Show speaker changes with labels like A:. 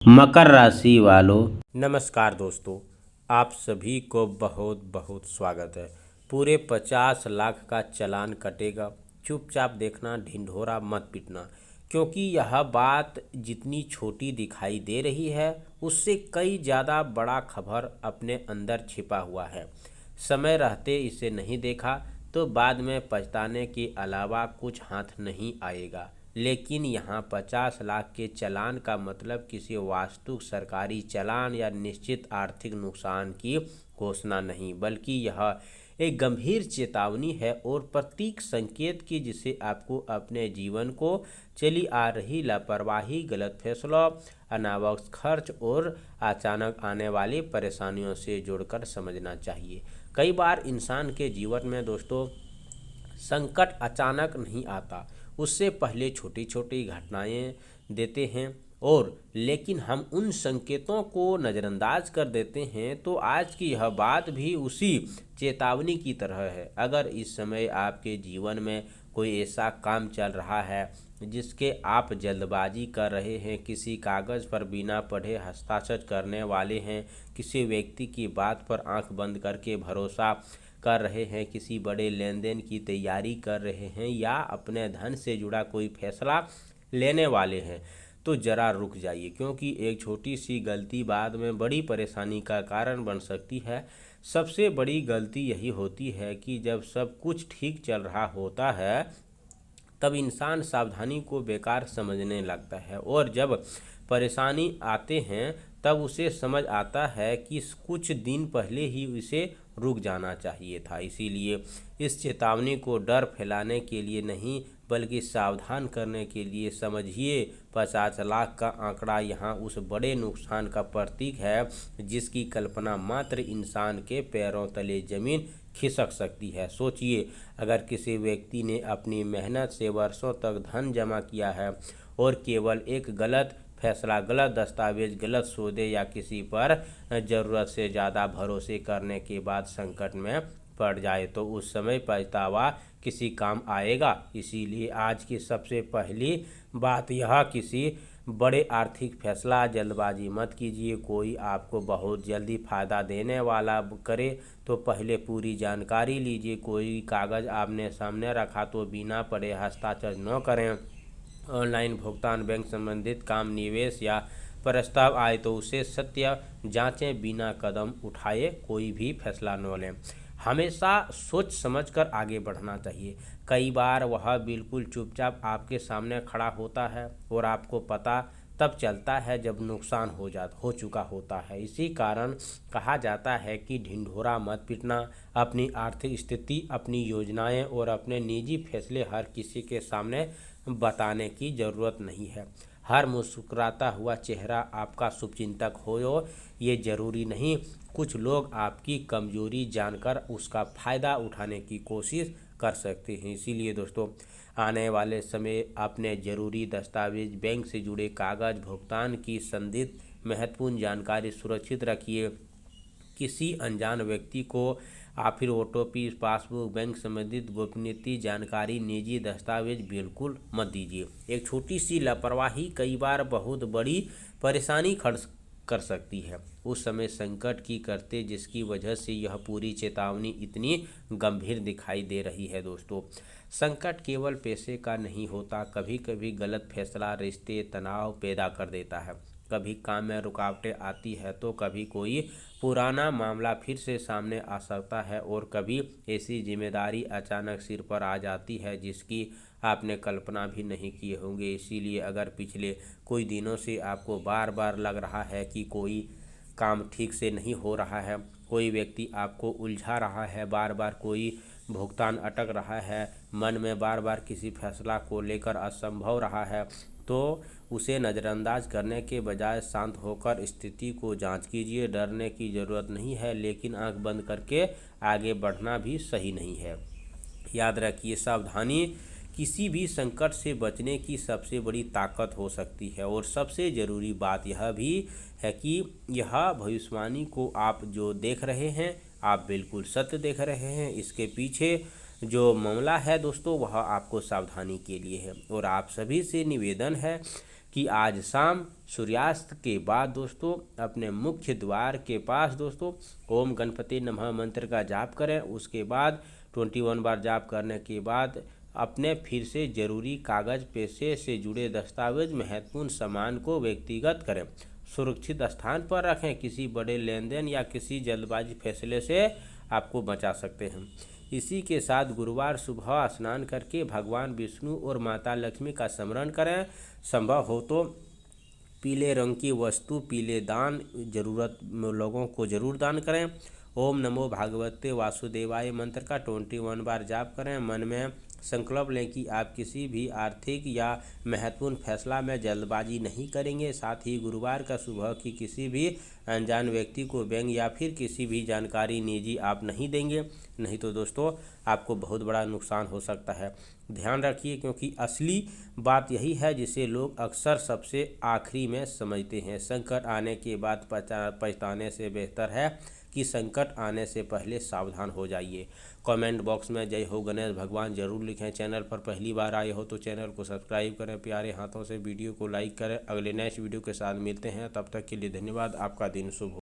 A: मकर राशि वालों,
B: नमस्कार दोस्तों, आप सभी को बहुत बहुत स्वागत है। पूरे 50 लाख का चालान कटेगा। चुपचाप देखना, ढिंढोरा मत पीटना, क्योंकि यह बात जितनी छोटी दिखाई दे रही है उससे कई ज़्यादा बड़ा खबर अपने अंदर छिपा हुआ है। समय रहते इसे नहीं देखा तो बाद में पछताने के अलावा कुछ हाथ नहीं आएगा। लेकिन यहाँ 50 लाख के चालान का मतलब किसी वास्तविक सरकारी चालान या निश्चित आर्थिक नुकसान की घोषणा नहीं, बल्कि यह एक गंभीर चेतावनी है और प्रतीक संकेत की, जिसे आपको अपने जीवन को चली आ रही लापरवाही, गलत फैसलों, अनावश्यक खर्च और अचानक आने वाली परेशानियों से जोड़कर समझना चाहिए। कई बार इंसान के जीवन में दोस्तों संकट अचानक नहीं आता, उससे पहले छोटी छोटी घटनाएं देते हैं और लेकिन हम उन संकेतों को नज़रअंदाज कर देते हैं। तो आज की यह बात भी उसी चेतावनी की तरह है। अगर इस समय आपके जीवन में कोई ऐसा काम चल रहा है जिसके आप जल्दबाजी कर रहे हैं, किसी कागज़ पर बिना पढ़े हस्ताक्षर करने वाले हैं, किसी व्यक्ति की बात पर आंख बंद करके भरोसा कर रहे हैं, किसी बड़े लेन देन की तैयारी कर रहे हैं या अपने धन से जुड़ा कोई फैसला लेने वाले हैं, तो ज़रा रुक जाइए, क्योंकि एक छोटी सी गलती बाद में बड़ी परेशानी का कारण बन सकती है। सबसे बड़ी गलती यही होती है कि जब सब कुछ ठीक चल रहा होता है तब इंसान सावधानी को बेकार समझने लगता है, और जब परेशानी आते हैं तब उसे समझ आता है कि कुछ दिन पहले ही उसे रुक जाना चाहिए था। इसीलिए इस चेतावनी को डर फैलाने के लिए नहीं, बल्कि सावधान करने के लिए समझिए। 50 लाख का आंकड़ा यहाँ उस बड़े नुकसान का प्रतीक है जिसकी कल्पना मात्र इंसान के पैरों तले जमीन खिसक सकती है। सोचिए, अगर किसी व्यक्ति ने अपनी मेहनत से वर्षों तक धन जमा किया है और केवल एक गलत फैसला, गलत दस्तावेज, गलत सौदे या किसी पर ज़रूरत से ज़्यादा भरोसे करने के बाद संकट में पड़ जाए, तो उस समय पछतावा किसी काम आएगा। इसीलिए आज की सबसे पहली बात यह, किसी बड़े आर्थिक फैसला जल्दबाजी मत कीजिए। कोई आपको बहुत जल्दी फ़ायदा देने वाला करे तो पहले पूरी जानकारी लीजिए। कोई कागज़ आपने सामने रखा तो बिना पढ़े हस्ताक्षर न करें। ऑनलाइन भुगतान, बैंक संबंधित काम, निवेश या प्रस्ताव आए तो उसे सत्य जांचें, बिना कदम उठाए कोई भी फैसला न लें। हमेशा सोच समझकर आगे बढ़ना चाहिए। कई बार वह बिल्कुल चुपचाप आपके सामने खड़ा होता है और आपको पता तब चलता है जब नुकसान हो चुका होता है। इसी कारण कहा जाता है कि ढिंढोरा मत पीटना। अपनी आर्थिक स्थिति, अपनी योजनाएं और अपने निजी फैसले हर किसी के सामने बताने की ज़रूरत नहीं है। हर मुस्कुराता हुआ चेहरा आपका शुभचिंतक हो, ये ज़रूरी नहीं। कुछ लोग आपकी कमजोरी जानकर उसका फ़ायदा उठाने की कोशिश कर सकते हैं। इसीलिए दोस्तों, आने वाले समय अपने ज़रूरी दस्तावेज, बैंक से जुड़े कागज़, भुगतान की संदिग्ध महत्वपूर्ण जानकारी सुरक्षित रखिए। किसी अनजान व्यक्ति को फिर ओटीपी, पासबुक, बैंक संबंधित गोपनीय जानकारी, निजी दस्तावेज बिल्कुल मत दीजिए। एक छोटी सी लापरवाही कई बार बहुत बड़ी परेशानी खड़ कर सकती है। उस समय संकट की करते जिसकी वजह से यह पूरी चेतावनी इतनी गंभीर दिखाई दे रही है। दोस्तों, संकट केवल पैसे का नहीं होता। कभी कभी गलत फैसला रिश्ते तनाव पैदा कर देता है, कभी काम में रुकावटें आती है, तो कभी कोई पुराना मामला फिर से सामने आ सकता है, और कभी ऐसी जिम्मेदारी अचानक सिर पर आ जाती है जिसकी आपने कल्पना भी नहीं किए होंगे। इसीलिए अगर पिछले कोई दिनों से आपको बार बार लग रहा है कि कोई काम ठीक से नहीं हो रहा है, कोई व्यक्ति आपको उलझा रहा है, बार बार कोई भुगतान अटक रहा है, मन में बार बार किसी फैसला को लेकर असंभव रहा है, तो उसे नज़रअंदाज करने के बजाय शांत होकर स्थिति को जांच कीजिए। डरने की ज़रूरत नहीं है, लेकिन आंख बंद करके आगे बढ़ना भी सही नहीं है। याद रखिए, सावधानी किसी भी संकट से बचने की सबसे बड़ी ताकत हो सकती है। और सबसे ज़रूरी बात यह भी है कि यह भविष्यवाणी को आप जो देख रहे हैं, आप बिल्कुल सत्य देख रहे हैं। इसके पीछे जो मामला है दोस्तों, वह आपको सावधानी के लिए है। और आप सभी से निवेदन है कि आज शाम सूर्यास्त के बाद दोस्तों अपने मुख्य द्वार के पास दोस्तों ओम गणपति नमः मंत्र का जाप करें। उसके बाद 21 बार जाप करने के बाद अपने फिर से जरूरी कागज पैसे से जुड़े दस्तावेज महत्वपूर्ण सामान को व्यक्तिगत करें, सुरक्षित स्थान पर रखें। किसी बड़े लेन देन या किसी जल्दबाजी फैसले से आपको बचा सकते हैं। इसी के साथ गुरुवार सुबह स्नान करके भगवान विष्णु और माता लक्ष्मी का स्मरण करें। संभव हो तो पीले रंग की वस्तु, पीले दान जरूरत लोगों को जरूर दान करें। ओम नमो भागवते वासुदेवाय मंत्र का 21 बार जाप करें। मन में संकल्प लें कि आप किसी भी आर्थिक या महत्वपूर्ण फैसला में जल्दबाजी नहीं करेंगे। साथ ही गुरुवार का सुबह की किसी भी अनजान व्यक्ति को बैंक या फिर किसी भी जानकारी निजी आप नहीं देंगे, नहीं तो दोस्तों आपको बहुत बड़ा नुकसान हो सकता है। ध्यान रखिए, क्योंकि असली बात यही है जिसे लोग अक्सर सबसे आखिरी में समझते हैं। संकट आने के बाद पछताने से बेहतर है कि संकट आने से पहले सावधान हो जाइए। कमेंट बॉक्स में जय हो गणेश भगवान जरूर लिखें। चैनल पर पहली बार आए हो तो चैनल को सब्सक्राइब करें, प्यारे हाथों से वीडियो को लाइक करें। अगले नेक्स्ट वीडियो के साथ मिलते हैं, तब तक के लिए धन्यवाद। आपका दिन शुभ हो।